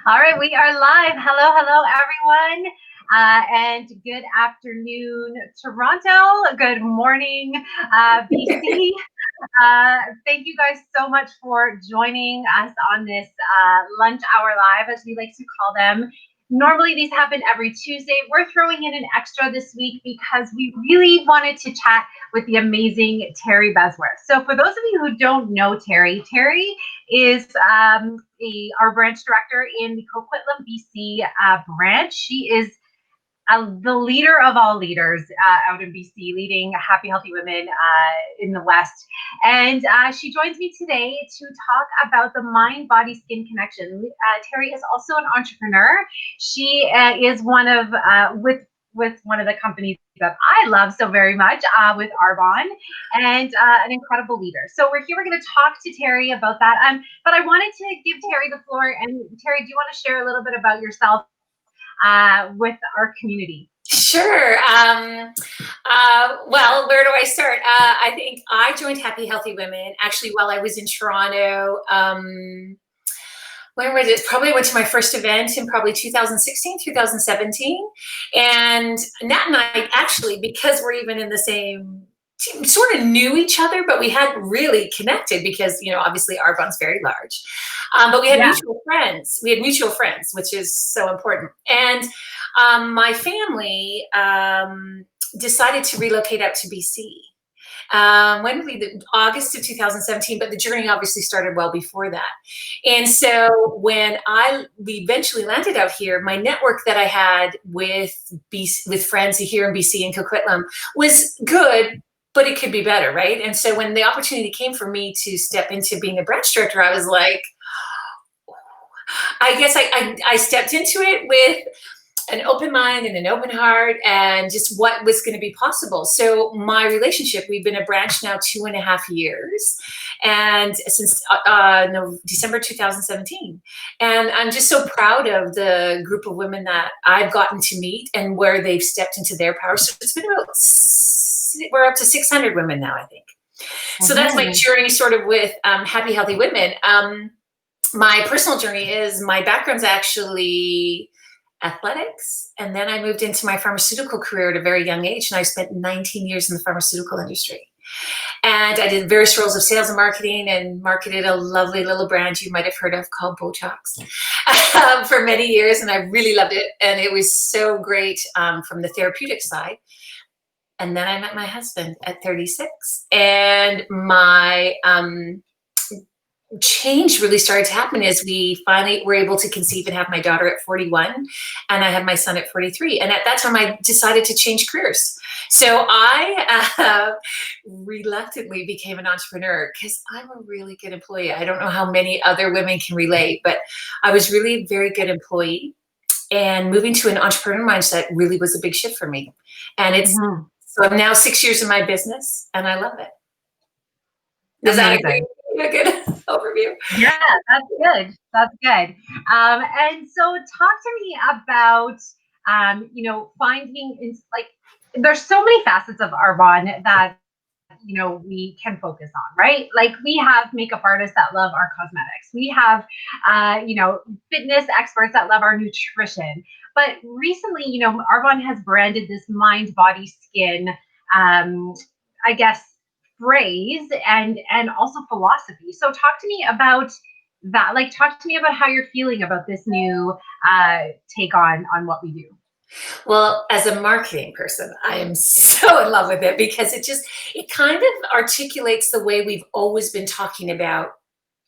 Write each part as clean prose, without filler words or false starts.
All right, we are live. Hello, everyone. And good afternoon, Toronto. Good morning, BC. Thank you guys so much for joining us on this lunch hour live, as we like to call them. Normally, these happen every Tuesday. We're throwing in an extra this week because we really wanted to chat with the amazing Terri Besworth. So, for those of you who don't know Terri is our branch director in the Coquitlam, BC branch. She is the leader of all leaders out in BC, leading Happy Healthy Women in the West. And she joins me today to talk about the mind-body-skin connection. Terri is also an entrepreneur. She is one of with one of the companies that I love so very much, with Arbonne, and an incredible leader. So we're here. We're going to talk to Terri about that. But I wanted to give Terri the floor. And Terri, do you want to share a little bit about yourself with our community? Sure. Well, where do I start? I think I joined Happy Healthy Women actually while I was in Toronto. When was it? Probably went to my first event in probably 2016, 2017. And Nat and I actually, because we're even in the same team, sort of knew each other, but we hadn't really connected because, obviously Arbonne's very large. But we had mutual friends. We had mutual friends, which is so important. And my family decided to relocate out to BC. When did we? August of 2017, but the journey obviously started well before that. And so when we eventually landed out here, my network that I had with friends here in BC and Coquitlam was good, but it could be better, right? And so when the opportunity came for me to step into being a branch director, I was like, I guess I stepped into it with an open mind and an open heart and just what was going to be possible. So my relationship, we've been a branch now 2.5 years, and since December 2017. And I'm just so proud of the group of women that I've gotten to meet and where they've stepped into their power. So it's been we're up to 600 women now, I think. So that's my journey sort of with Happy Healthy Women. My personal journey is my background's actually athletics, and then I moved into my pharmaceutical career at a very young age, and I spent 19 years in the pharmaceutical industry. And I did various roles of sales and marketing and marketed a lovely little brand you might have heard of called Botox for many years, and I really loved it. And it was so great from the therapeutic side. And then I met my husband at 36, and my change really started to happen as we finally were able to conceive and have my daughter at 41, and I had my son at 43. And at that time I decided to change careers. So I reluctantly became an entrepreneur because I'm a really good employee. I don't know how many other women can relate, but I was really a very good employee, and moving to an entrepreneur mindset really was a big shift for me. And it's so I'm now 6 years in my business and I love it. Does that agree? A good overview? Yeah, that's good. That's good. And so talk to me about, finding, like, there's so many facets of Arbonne that, we can focus on, right? Like, we have makeup artists that love our cosmetics. We have, fitness experts that love our nutrition. But recently, Arbonne has branded this mind, body, skin, I guess, phrase and also philosophy. So talk to me about that. Like, talk to me about how you're feeling about this new take on what we do. Well, as a marketing person, I am so in love with it because it kind of articulates the way we've always been talking about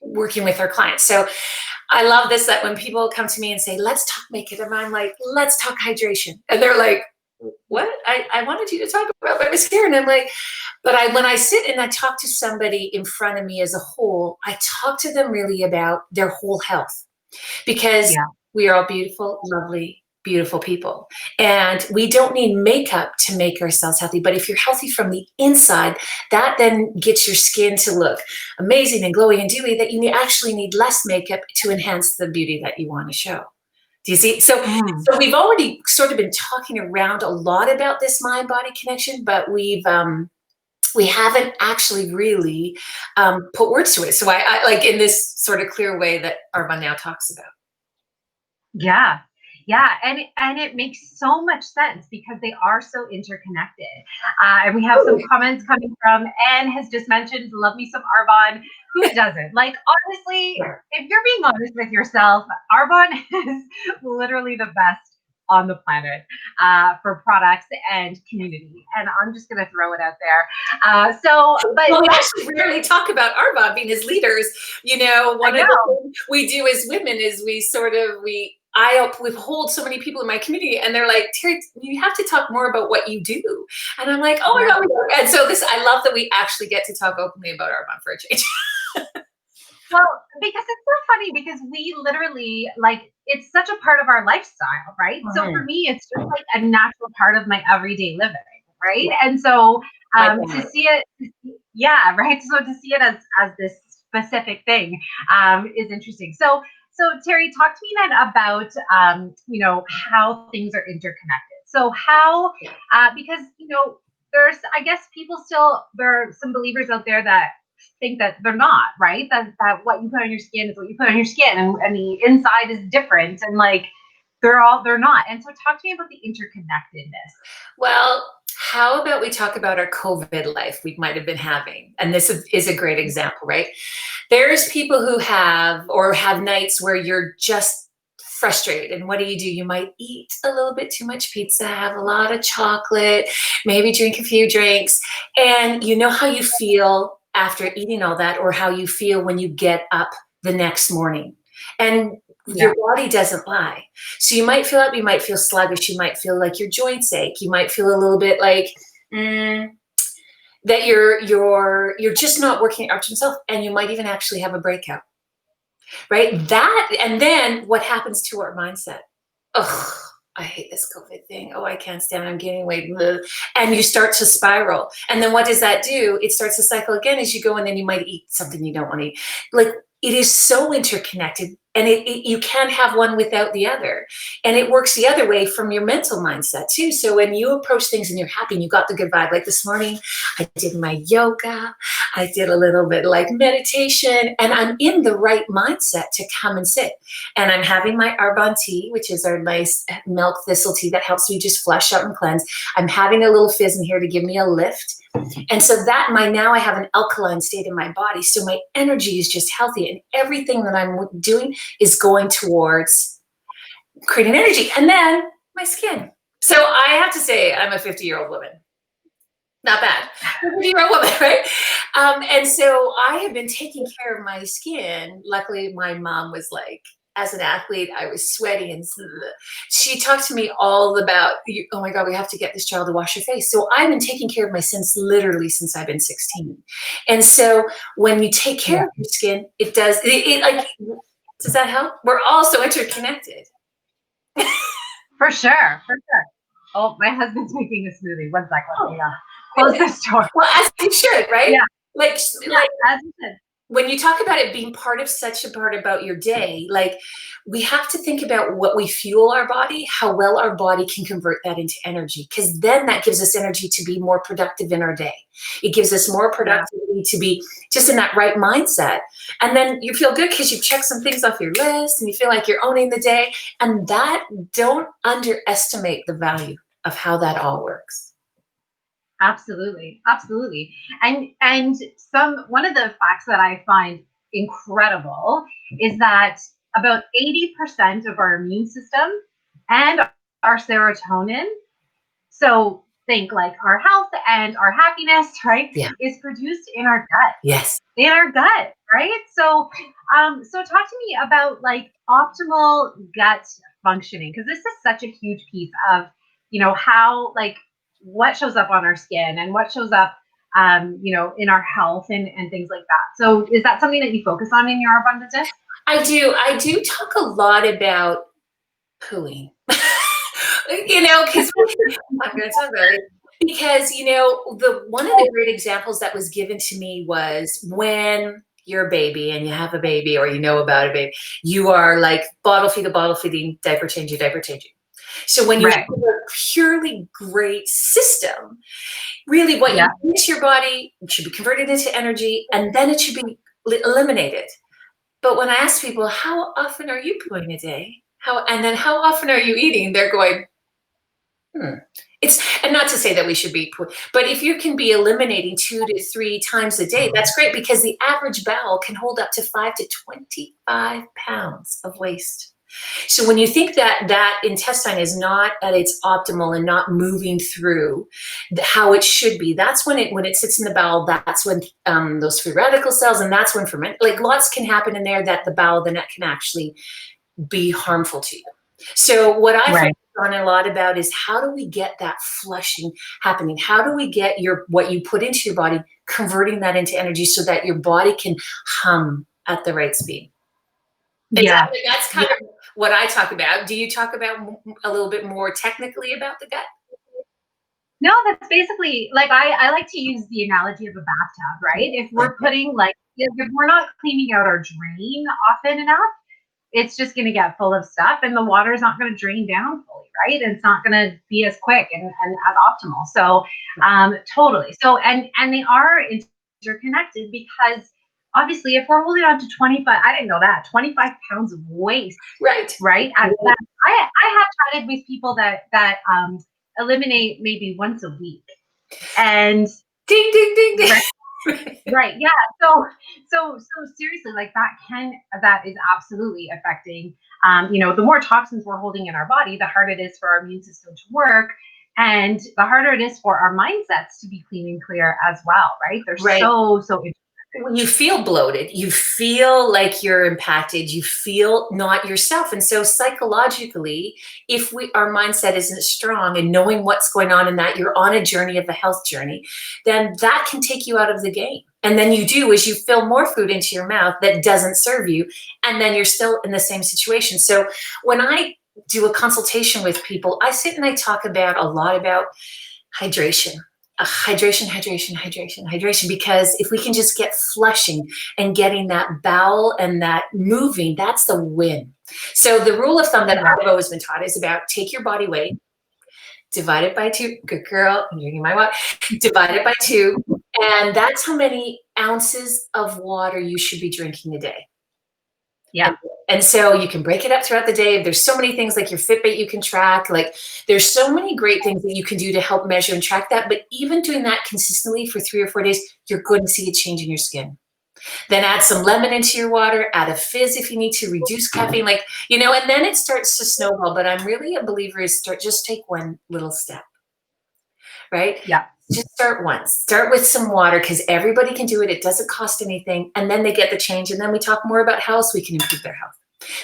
working with our clients. So I love this, that when people come to me and say, let's talk makeup, and I'm like, let's talk hydration. And they're like, what? I wanted you to talk about my mascara. And I'm like, but when I sit and I talk to somebody in front of me as a whole, I talk to them really about their whole health, because we are all beautiful, lovely, beautiful people. And we don't need makeup to make ourselves healthy. But if you're healthy from the inside, that then gets your skin to look amazing and glowy and dewy, that you actually need less makeup to enhance the beauty that you want to show. Do you see? So we've already sort of been talking around a lot about this mind-body connection, but we haven't actually really put words to it. So I like in this sort of clear way that Arbonne now talks about. Yeah. Yeah, and it makes so much sense because they are so interconnected. And we have some comments coming from Anne has just mentioned, love me some Arbonne. Who doesn't? Like, honestly, if you're being honest with yourself, Arbonne is literally the best on the planet for products and community. And I'm just going to throw it out there. But well, we actually rarely talk about Arbonne being as leaders. You know, one of the things we do as women is we hold so many people in my community, and they're like, Terri, you have to talk more about what you do. And I'm like, oh my God. And so I love that we actually get to talk openly about Arbonne for a change. Well, because it's so funny because we literally like it's such a part of our lifestyle, right? Mm-hmm. So for me, it's just like a natural part of my everyday living, right? And so to see it, yeah, right. So to see it as this specific thing is interesting. So Terri, talk to me then about how things are interconnected. So how because there's I guess there are some believers out there that think that they're not, right? That what you put on your skin is what you put on your skin, and the inside is different, and like they're not. And so talk to me about the interconnectedness. Well, how about we talk about our COVID life we might have been having? And this is a great example, right? There's people who have nights where you're just frustrated. And what do? You might eat a little bit too much pizza, have a lot of chocolate, maybe drink a few drinks. And you know how you feel after eating all that, or how you feel when you get up the next morning. And your body doesn't lie. So you might feel up, you might feel sluggish, you might feel like your joints ache, you might feel a little bit like that you're just not working out to yourself, and you might even actually have a breakout. Right? And then what happens to our mindset? Oh, I hate this COVID thing. Oh, I can't stand it. I'm gaining weight. And you start to spiral. And then what does that do? It starts to cycle again as you go, and then you might eat something you don't want to eat. Like, it is so interconnected, and you can't have one without the other. And it works the other way from your mental mindset too. So when you approach things and you're happy and you got the good vibe, like this morning, I did my yoga, I did a little bit like meditation, and I'm in the right mindset to come and sit. And I'm having my Arbonne tea, which is our nice milk thistle tea that helps me just flush out and cleanse. I'm having a little fizz in here to give me a lift. And so now I have an alkaline state in my body. So my energy is just healthy, and everything that I'm doing is going towards creating energy. And then my skin. So I have to say, I'm a 50-year-old woman. Not bad. 50-year-old woman, right? And so I have been taking care of my skin. Luckily, my mom was like, as an athlete, I was sweaty, and she talked to me all about, oh my God, we have to get this child to wash her face. So I've been taking care of my skin literally since I've been 16. And so when you take care of your skin, it does, does that help? We're all so interconnected. For sure. Oh, my husband's making a smoothie. One second. Close this door. Well, as you should, right? Yeah. Like as you said. When you talk about it being part of such a part about your day, like, we have to think about what we fuel our body, how well our body can convert that into energy, because then that gives us energy to be more productive in our day. It gives us more productivity to be just in that right mindset. And then you feel good because you've checked some things off your list, and you feel like you're owning the day. And don't underestimate the value of how that all works. Absolutely. And one of the facts that I find incredible is that about 80% of our immune system and our serotonin, so think like our health and our happiness, right, is produced in our gut. Yes. In our gut, right? So talk to me about like optimal gut functioning, because this is such a huge piece of, how like what shows up on our skin and what shows up, in our health and things like that. So is that something that you focus on in your Arbonne business? I do talk a lot about pooing, because I'm going to talk about it. Because, one of the great examples that was given to me was when you're a baby and you have a baby, or about a baby, you are like bottle feeding, diaper changing. So when you have a purely great system, really what you put into your body should be converted into energy, and then it should be eliminated. But when I ask people, how often are you pooing a day? And then how often are you eating? They're going, It's, and not to say that we should be, but if you can be eliminating 2 to 3 times a day, that's great, because the average bowel can hold up to 5 to 25 pounds of waste. So when you think that that intestine is not at its optimal and not moving through how it should be, that's when it sits in the bowel. That's when those free radical cells, and that's when ferment, like lots can happen in there that the bowel, the net can actually be harmful to you. So what I focus on a lot about is, how do we get that flushing happening? How do we get what you put into your body, converting that into energy so that your body can hum at the right speed? Yeah. That's kind of what I talk about. Do you talk about a little bit more technically about the gut? No, that's basically, like, I like to use the analogy of a bathtub, right? If we're putting, like, if we're not cleaning out our drain often enough, it's just going to get full of stuff, and the water's not going to drain down fully, right? It's not going to be as quick and as optimal. So totally. So and they are interconnected, because obviously if we're holding on to 25, I didn't know that, 25 pounds of waste, right? I have chatted with people that eliminate maybe once a week, and ding ding ding ding. Right. Yeah. So seriously, like that is absolutely affecting, the more toxins we're holding in our body, the harder it is for our immune system to work, and the harder it is for our mindsets to be clean and clear as well. Right. They're so you feel bloated, you feel like you're impacted, you feel not yourself. And so psychologically, if our mindset isn't strong and knowing what's going on, and that you're on a journey of a health journey, then that can take you out of the game. And then you fill more food into your mouth that doesn't serve you, and then you're still in the same situation. So when I do a consultation with people, I sit and I talk about a lot about hydration. Hydration, because if we can just get flushing and getting that bowel and that moving, that's the win. So the rule of thumb that I've always been taught is about, take your body weight, divide it by 2. Good girl, I'm drinking my water. Divide it by 2, and that's how many ounces of water you should be drinking a day. Yeah. And so you can break it up throughout the day. There's so many things, like your Fitbit you can track. Like, there's so many great things that you can do to help measure and track that. But even doing that consistently for 3 or 4 days, you're going to see a change in your skin. Then add some lemon into your water, add a fizz if you need to, reduce caffeine, and then it starts to snowball. But I'm really a believer is just take one little step, right? Yeah. Just start once. Start with some water, because everybody can do it. It doesn't cost anything. And then they get the change. And then we talk more about how else we can improve their health.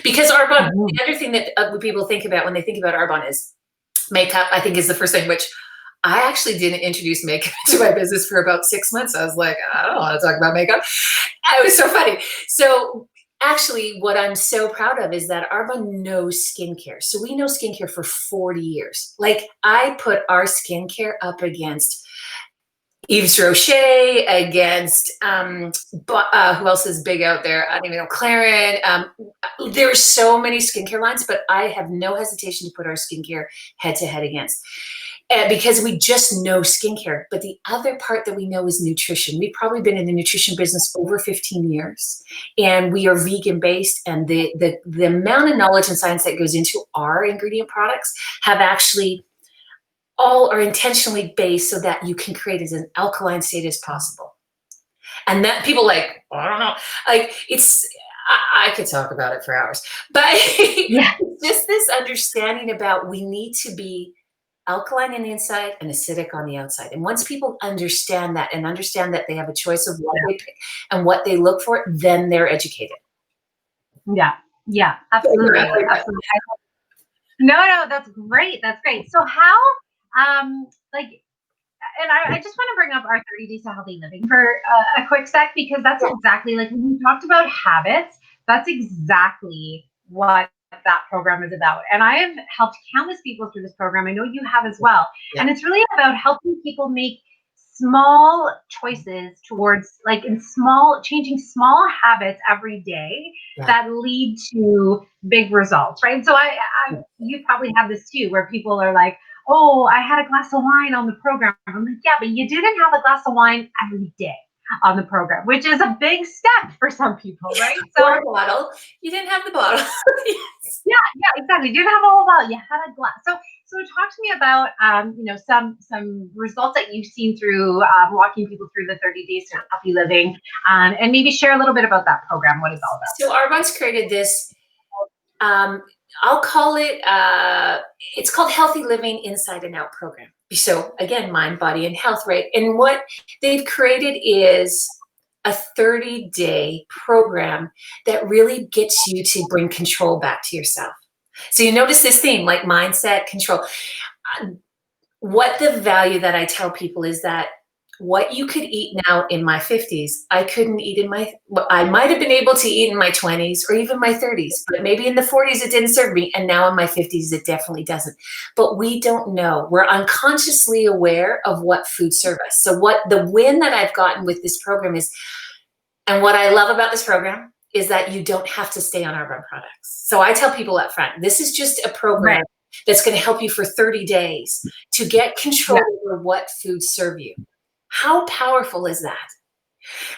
Because Arbonne, the other thing that people think about when they think about Arbonne is makeup, I think, is the first thing, which I actually didn't introduce makeup to my business for about 6 months. I was like, I don't want to talk about makeup. It was so funny. So actually, what I'm so proud of is that Arbonne knows skincare. So we know skincare for 40 years. Like, I put our skincare up against Yves Rocher, against who else is big out there? I don't even know. Claren. There are so many skincare lines, but I have no hesitation to put our skincare head to head against, because we just know skincare. But the other part that we know is nutrition. We've probably been in the nutrition business over 15 years, and we are vegan based. And the amount of knowledge and science that goes into our ingredient products have actually all are intentionally based so that you can create as an alkaline state as possible. And that people I don't know, I could talk about it for hours, but just this understanding about, we need to be alkaline on the inside and acidic on the outside. And once people understand that, and understand that they have a choice of what they pick and what they look for, then they're educated. Yeah, absolutely. Absolutely. No, that's great. That's great. So how, and I just want to bring up our 30 Days to Healthy Living for a quick sec, because that's exactly, like, when we talked about habits, that's exactly what that program is about. And I have helped countless people through this program. I know you have as well. Yeah. And it's really about helping people make small choices towards, changing small habits every day that lead to big results, right? So you probably have this too, where people are like, oh, I had a glass of wine on the program. I'm like, yeah, but you didn't have a glass of wine every day on the program, which is a big step for some people, right? So, or a bottle. You didn't have the bottle. Yeah, exactly. You didn't have a whole bottle. You had a glass. So talk to me about, some results that you've seen through walking people through the 30 Days to Healthy Living, and maybe share a little bit about that program, what it's all about. So Arbonne's created this, I'll call it, it's called Healthy Living Inside and Out program. So again, mind, body, and health, right? And what they've created is a 30-day program that really gets you to bring control back to yourself. So you notice this theme, like mindset, control. What the value that I tell people is that what you could eat now in my 50s, I couldn't eat I might have been able to eat in my 20s or even my 30s, but maybe in the 40s it didn't serve me. And now in my 50s, it definitely doesn't. But we don't know. We're unconsciously aware of what food serve us. So what the win that I've gotten with this program is, and what I love about this program is that you don't have to stay on Arbonne products. So I tell people up front, this is just a program that's going to help you for 30 days to get control over what foods serve you. How powerful is that?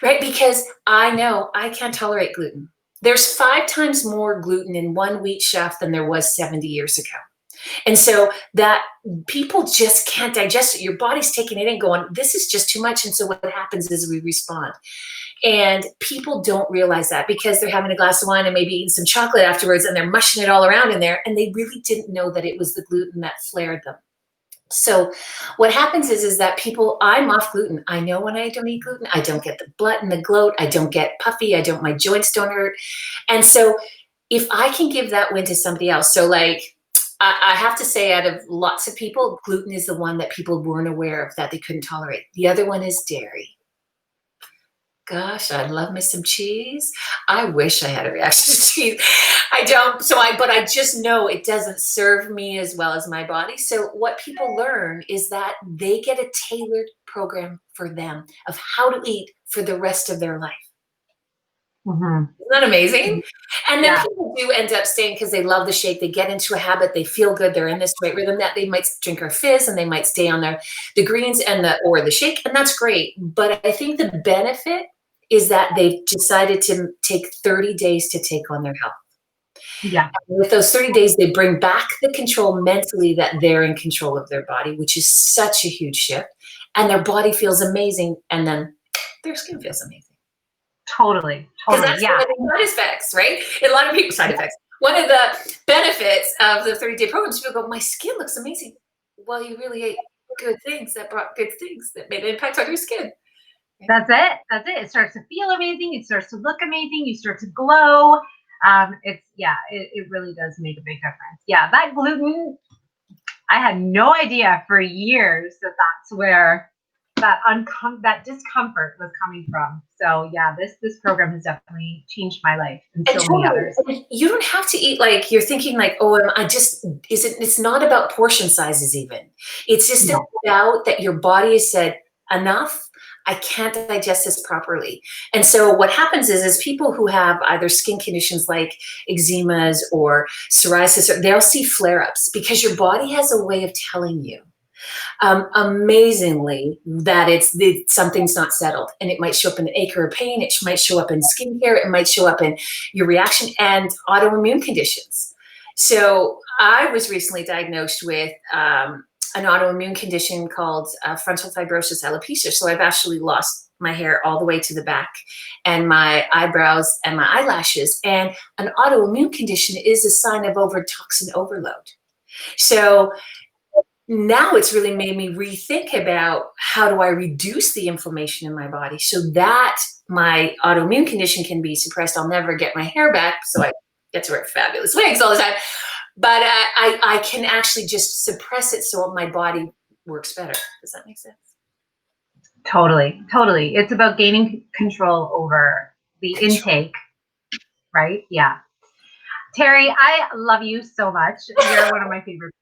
Right? Because I know I can't tolerate gluten. There's 5 times more gluten in one wheat chaff than there was 70 years ago. And so that people just can't digest it. Your body's taking it in going, this is just too much. And so what happens is we respond. And people don't realize that because they're having a glass of wine and maybe eating some chocolate afterwards and they're mushing it all around in there. And they really didn't know that it was the gluten that flared them. So what happens is that people, I'm off gluten. I know when I don't eat gluten, I don't get the bloat and the gloat. I don't get puffy. My joints don't hurt. And so if I can give that win to somebody else, so like, I have to say out of lots of people, gluten is the one that people weren't aware of that they couldn't tolerate. The other one is dairy. Gosh, I love me some cheese. I wish I had a reaction to cheese. I don't. But I just know it doesn't serve me as well as my body. So what people learn is that they get a tailored program for them of how to eat for the rest of their life. Mm-hmm. Isn't that amazing? And then people do end up staying because they love the shake. They get into a habit. They feel good. They're in this right rhythm that they might drink our fizz and they might stay on the greens and or the shake. And that's great. But I think the benefit is that they've decided to take 30 days to take on their health. Yeah. And with those 30 days, they bring back the control mentally that they're in control of their body, which is such a huge shift. And their body feels amazing. And then their skin feels amazing. Totally. Because that's one of the side effects, right? A lot of people side effects. One of the benefits of the 30-day program is people go, my skin looks amazing. Well, you really ate good things that brought good things that made an impact on your skin. That's it. It starts to feel amazing. It starts to look amazing. You start to glow. It really does make a big difference. Yeah, that gluten, I had no idea for years that that's where that discomfort was coming from. So yeah, this program has definitely changed my life and so many others. You don't have to eat like you're thinking like, it's not about portion sizes even. It's just about that your body has said enough. I can't digest this properly. And so what happens is people who have either skin conditions like eczemas or psoriasis, they'll see flare-ups because your body has a way of telling you amazingly that something's not settled. And it might show up in an ache or a pain. It might show up in skincare. It might show up in your reaction and autoimmune conditions. So I was recently diagnosed with an autoimmune condition called frontal fibrosis alopecia. So I've actually lost my hair all the way to the back and my eyebrows and my eyelashes. And an autoimmune condition is a sign of toxin overload. So now it's really made me rethink about how do I reduce the inflammation in my body so that my autoimmune condition can be suppressed. I'll never get my hair back, so I get to wear fabulous wigs all the time. But I can actually just suppress it so my body works better. Does that make sense? Totally. It's about gaining control over the intake, right? Yeah. Terri, I love you so much. You're one of my favorites.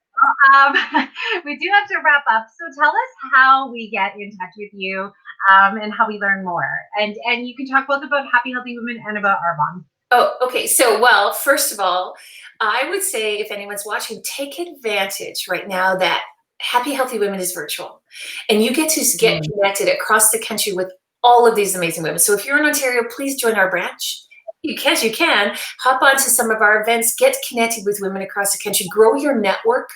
We do have to wrap up. So tell us how we get in touch with you and how we learn more. And you can talk both about Happy Healthy Women and about Arbonne. Oh, okay. So, well, first of all, I would say if anyone's watching, take advantage right now that Happy Healthy Women is virtual. And you get to get connected across the country with all of these amazing women. So if you're in Ontario, please join our branch. You can hop onto some of our events, get connected with women across the country, grow your network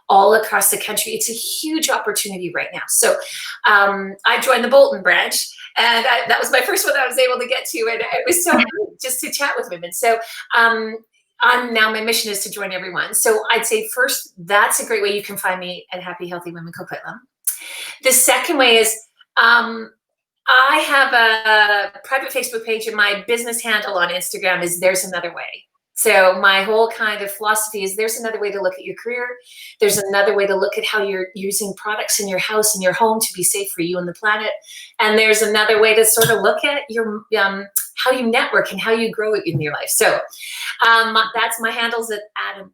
all across the country. It's a huge opportunity right now. So I joined the Bolton branch, and that was my first one that I was able to get to, and it was so good just to chat with women. So my mission is to join everyone. So I'd say first, that's a great way you can find me at Happy Healthy Women Coquitlam. The second way is I have a private Facebook page, and my business handle on Instagram is There's Another Way. So my whole kind of philosophy is there's another way to look at your career. There's another way to look at how you're using products in your house and your home to be safe for you and the planet. And there's another way to sort of look at your how you network and how you grow it in your life. So that's my handles at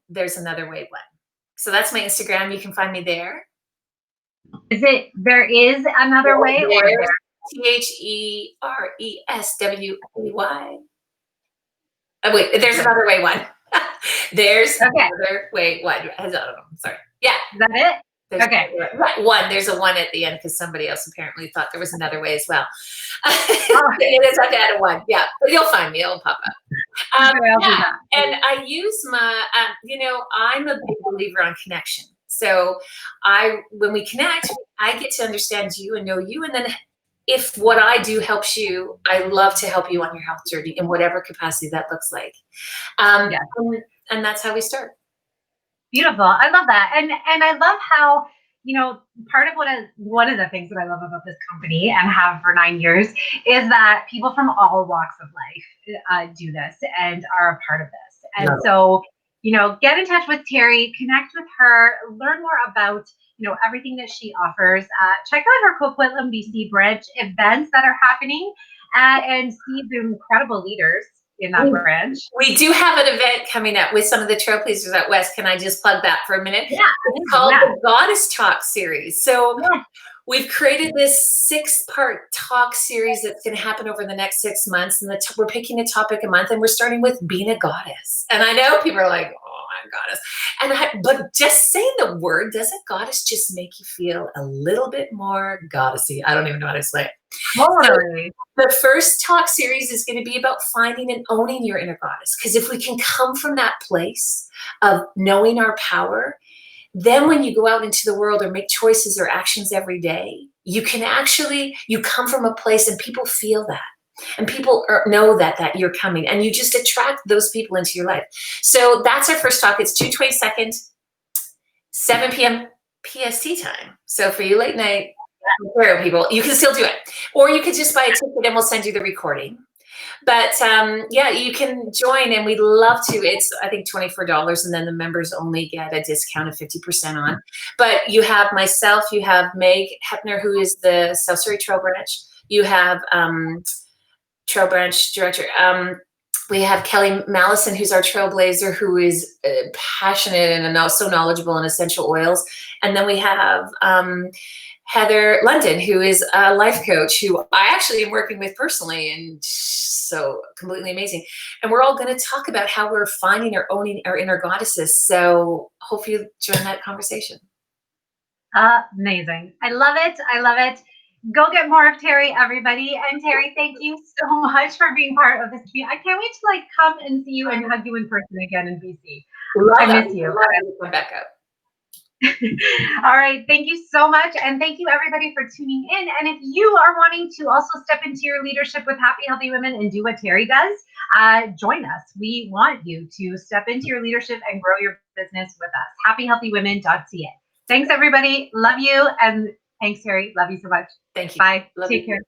There's Another Way one. So that's my Instagram. You can find me there. Is it There Is Another Way, or there? TheresWay. Oh, wait, There's Another Way one. There's Another Way one. I don't know. Sorry. Yeah. Is that it? There's okay. One. There's a one at the end because somebody else apparently thought there was another way as well. It is. I've added one. Yeah. But you'll find me. It'll pop up. Yeah. And I use my, I'm a big believer on connection. So when we connect, I get to understand you and know you. And then if what I do helps you, I love to help you on your health journey in whatever capacity that looks like. And that's how we start. Beautiful. I love that. And I love how, part of one of the things that I love about this company and have for 9 years is that people from all walks of life do this and are a part of this. And so, get in touch with Terri, connect with her, learn more about everything that she offers. Check out her Coquitlam, BC branch events that are happening, and see the incredible leaders in that branch. We do have an event coming up with some of the trailblazers out west. Can I just plug that for a minute? Yeah. It's called the Goddess Talk series. So we've created this 6-part talk series that's going to happen over the next 6 months. And we're picking a topic a month, and we're starting with being a goddess. And I know people are like, oh, I'm a goddess. But just saying the word, doesn't goddess just make you feel a little bit more goddessy? I don't even know how to say it. Totally. So the first talk series is going to be about finding and owning your inner goddess. Because if we can come from that place of knowing our power, then when you go out into the world or make choices or actions every day, you come from a place and people feel that. And people know that you're coming, and you just attract those people into your life. So that's our first talk. It's 2/22, 7 p.m. PST time. So for you late night people, you can still do it. Or you could just buy a ticket and we'll send you the recording. But you can join, and we'd love to. It's, I think, $24, and then the members only get a discount of 50% on. But you have myself, you have Meg Hepner, who is the South Surrey Trail Branch. You have Trail Branch Director. We have Kelly Mallison, who's our trailblazer, who is passionate and so knowledgeable in essential oils. And then we have Heather London, who is a life coach, who I actually am working with personally, and so completely amazing. And we're all going to talk about how we're finding or owning our inner goddesses. So hope you join that conversation. Amazing. I love it. I love it. Go get more of Terri, everybody. And Terri, thank you so much for being part of this community. I can't wait to come and see you and hug you in person again in BC. I miss you. Come back up. All right. Thank you so much. And thank you everybody for tuning in. And if you are wanting to also step into your leadership with Happy Healthy Women and do what Terri does, join us. We want you to step into your leadership and grow your business with us. happyhealthywomen.ca. Thanks everybody. Love you. And thanks, Terri. Love you so much. Thank you. Bye. Love Take you. care.